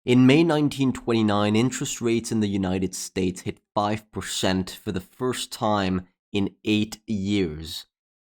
In May 1929, interest rates in the United States hit 5% for the first time in 8 years.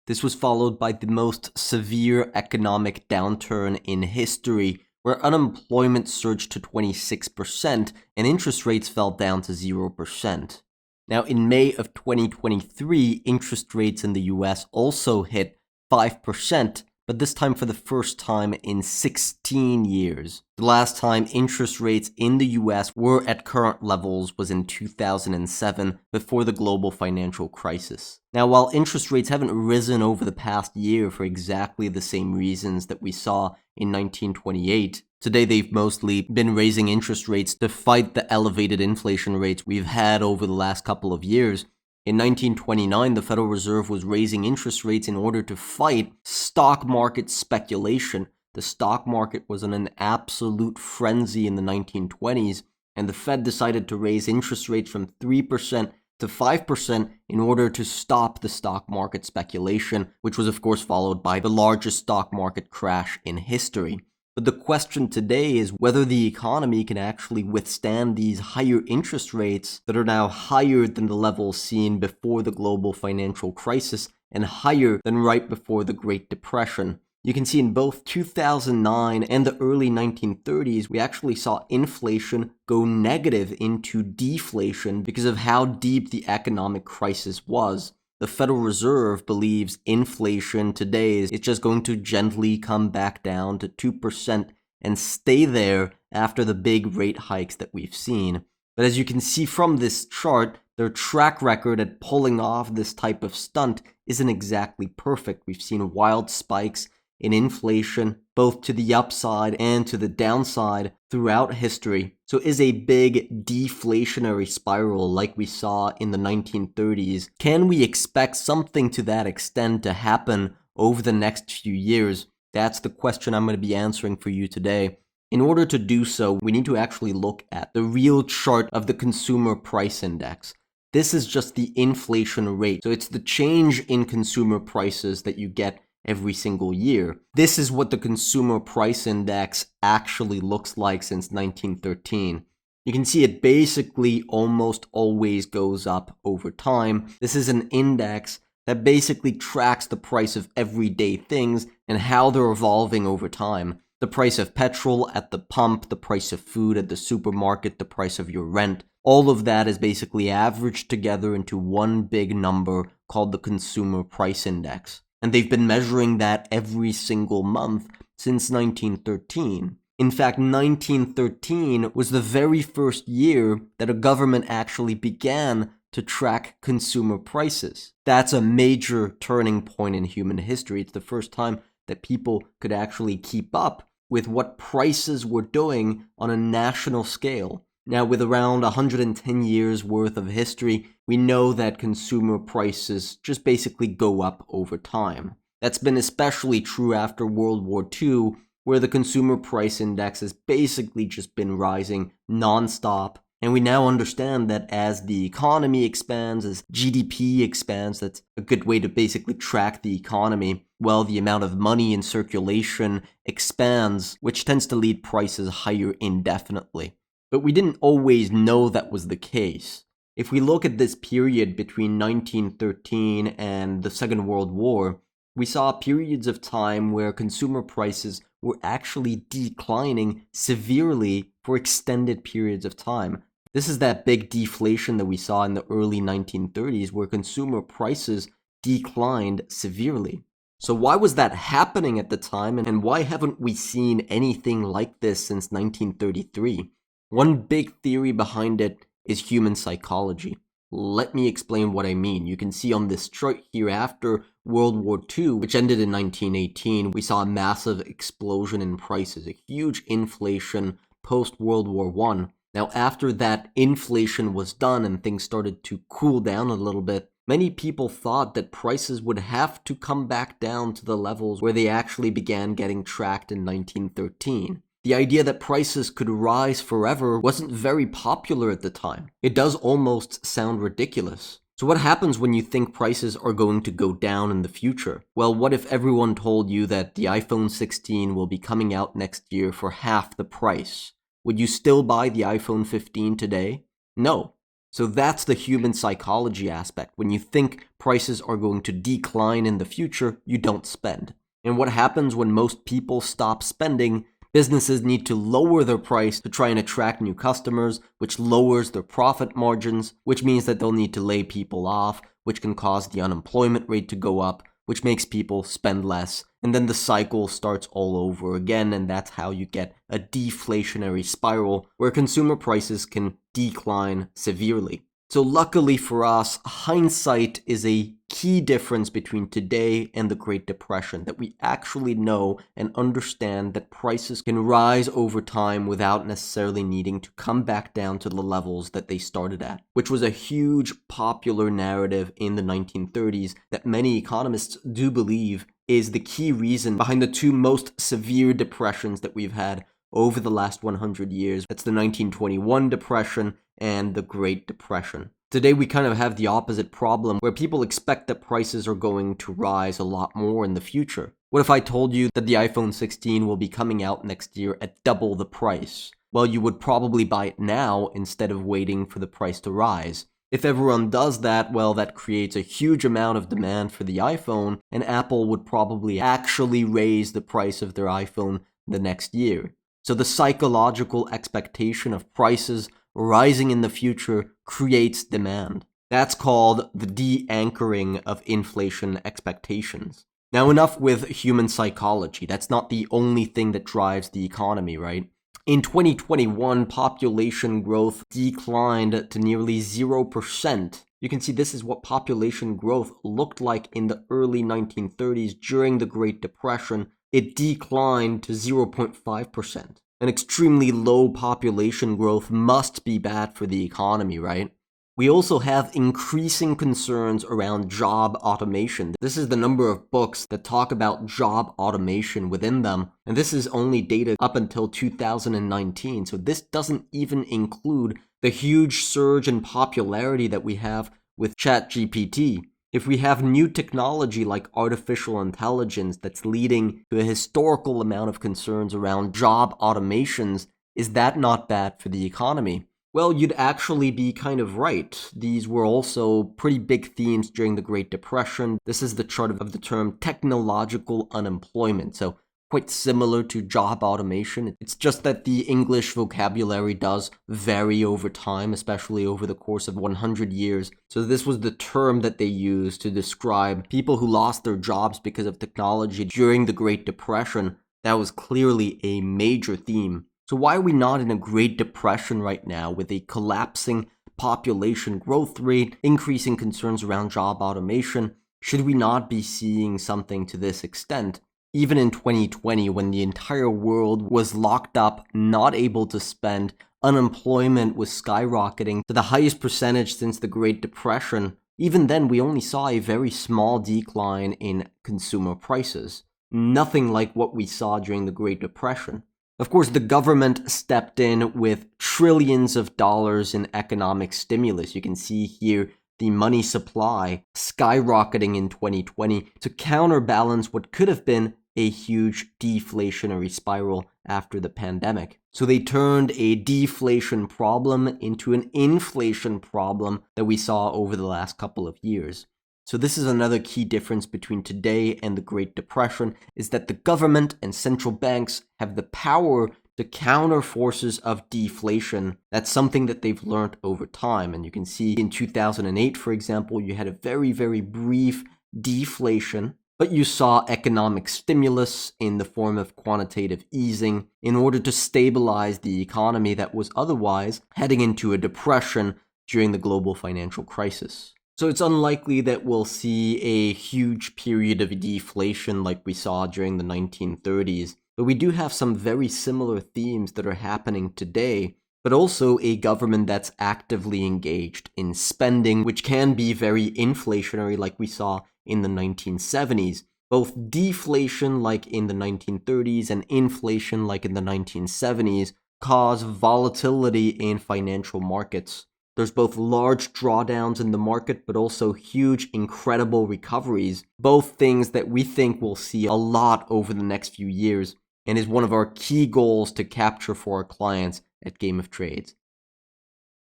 This was followed by the most severe economic downturn in history, where unemployment surged to 26% and interest rates fell down to 0%. Now, in May of 2023, interest rates in the US also hit 5%, but this time for the first time in 16 years. The last time interest rates in the US were at current levels was in 2007, before the global financial crisis. Now, while interest rates haven't risen over the past year for exactly the same reasons that we saw in 1928, today they've mostly been raising interest rates to fight the elevated inflation rates we've had over the last couple of years. In 1929, the Federal Reserve was raising interest rates in order to fight stock market speculation. The stock market was in an absolute frenzy in the 1920s, and the Fed decided to raise interest rates from 3% to 5% in order to stop the stock market speculation, which was of course followed by the largest stock market crash in history. But the question today is whether the economy can actually withstand these higher interest rates that are now higher than the levels seen before the global financial crisis and higher than right before the Great Depression. You can see in both 2009 and the early 1930s, we actually saw inflation go negative into deflation because of how deep the economic crisis was. The Federal Reserve believes inflation today is just going to gently come back down to 2% and stay there after the big rate hikes that we've seen. But as you can see from this chart, their track record at pulling off this type of stunt isn't exactly perfect. We've seen wild spikes in inflation, both to the upside and to the downside throughout history. So is a big deflationary spiral like we saw in the 1930s? Can we expect something to that extent to happen over the next few years? That's the question I'm going to be answering for you today. In order to do so, we need to actually look at the real chart of the Consumer Price Index. This is just the inflation rate. So it's the change in consumer prices that you get every single year. This is what the Consumer Price Index actually looks like since 1913. You can see it basically almost always goes up over time. This is an index that basically tracks the price of everyday things and how they're evolving over time. The price of petrol at the pump, the price of food at the supermarket, the price of your rent. All of that is basically averaged together into one big number called the Consumer Price Index. And they've been measuring that every single month since 1913. In fact, 1913 was the very first year that a government actually began to track consumer prices. That's a major turning point in human history. It's the first time that people could actually keep up with what prices were doing on a national scale. Now, with around 110 years worth of history, we know that consumer prices just basically go up over time. That's been especially true after World War II, where the Consumer Price Index has basically just been rising nonstop. And we now understand that as the economy expands, as GDP expands, that's a good way to basically track the economy. Well, the amount of money in circulation expands, which tends to lead prices higher indefinitely. But we didn't always know that was the case. If we look at this period between 1913 and the Second World War, we saw periods of time where consumer prices were actually declining severely for extended periods of time. This is that big deflation that we saw in the early 1930s where consumer prices declined severely. So why was that happening at the time, and why haven't we seen anything like this since 1933? One big theory behind it is human psychology. Let me explain what I mean. You can see on this chart here, after World War II, which ended in 1918, we saw a massive explosion in prices, a huge inflation post-World War I. Now, after that inflation was done and things started to cool down a little bit, many people thought that prices would have to come back down to the levels where they actually began getting tracked in 1913. The idea that prices could rise forever wasn't very popular at the time. It does almost sound ridiculous. So what happens when you think prices are going to go down in the future? Well, what if everyone told you that the iPhone 16 will be coming out next year for half the price? would you still buy the iPhone 15 today? No. So that's the human psychology aspect. When you think prices are going to decline in the future, you don't spend. And what happens when most people stop spending? Businesses need to lower their price to try and attract new customers, which lowers their profit margins, which means that they'll need to lay people off, which can cause the unemployment rate to go up, which makes people spend less. And then the cycle starts all over again, and that's how you get a deflationary spiral where consumer prices can decline severely. So luckily for us, hindsight is a key difference between today and the Great Depression, that we actually know and understand that prices can rise over time without necessarily needing to come back down to the levels that they started at, which was a huge popular narrative in the 1930s that many economists do believe is the key reason behind the two most severe depressions that we've had over the last 100 years. That's the 1921 depression and the Great Depression. Today we kind of have the opposite problem where people expect that prices are going to rise a lot more in the future. What if I told you that the iPhone 16 will be coming out next year at double the price? Well, you would probably buy it now instead of waiting for the price to rise. If everyone does that, well, that creates a huge amount of demand for the iPhone, and Apple would probably actually raise the price of their iPhone the next year. So the psychological expectation of prices rising in the future creates demand. That's called the de-anchoring of inflation expectations. Now, enough with human psychology. That's not the only thing that drives the economy, right? In 2021, population growth declined to nearly 0%. You can see this is what population growth looked like in the early 1930s during the Great Depression. It declined to 0.5%. An extremely low population growth must be bad for the economy, right? We also have increasing concerns around job automation. This is the number of books that talk about job automation within them, and this is only data up until 2019, so this doesn't even include the huge surge in popularity that we have with ChatGPT. If we have new technology like artificial intelligence that's leading to a historical amount of concerns around job automations, is that not bad for the economy? Well, you'd actually be kind of right. These were also pretty big themes during the Great Depression. This is the chart of the term technological unemployment. So quite similar to job automation. It's just that the English vocabulary does vary over time, especially over the course of 100 years. So this was the term that they used to describe people who lost their jobs because of technology during the Great Depression. That was clearly a major theme. So why are we not in a Great Depression right now with a collapsing population growth rate, increasing concerns around job automation? Should we not be seeing something to this extent? Even in 2020, when the entire world was locked up, not able to spend, unemployment was skyrocketing to the highest percentage since the Great Depression, even then we only saw a very small decline in consumer prices. Nothing like what we saw during the Great Depression. Of course, the government stepped in with trillions of dollars in economic stimulus. You can see here the money supply skyrocketing in 2020 to counterbalance what could have been a huge deflationary spiral after the pandemic. So they turned a deflation problem into an inflation problem that we saw over the last couple of years. So this is another key difference between today and the Great Depression, is that the government and central banks have the power to counter forces of deflation. That's something that they've learned over time. And you can see in 2008, for example, you had a very, very brief deflation, but you saw economic stimulus in the form of quantitative easing in order to stabilize the economy that was otherwise heading into a depression during the global financial crisis. So it's unlikely that we'll see a huge period of deflation like we saw during the 1930s, but we do have some very similar themes that are happening today, but also a government that's actively engaged in spending, which can be very inflationary like we saw in the 1970s. Both deflation like in the 1930s and inflation like in the 1970s cause volatility in financial markets. There's both large drawdowns in the market, but also huge, incredible recoveries, both things that we think we'll see a lot over the next few years, and is one of our key goals to capture for our clients at Game of Trades.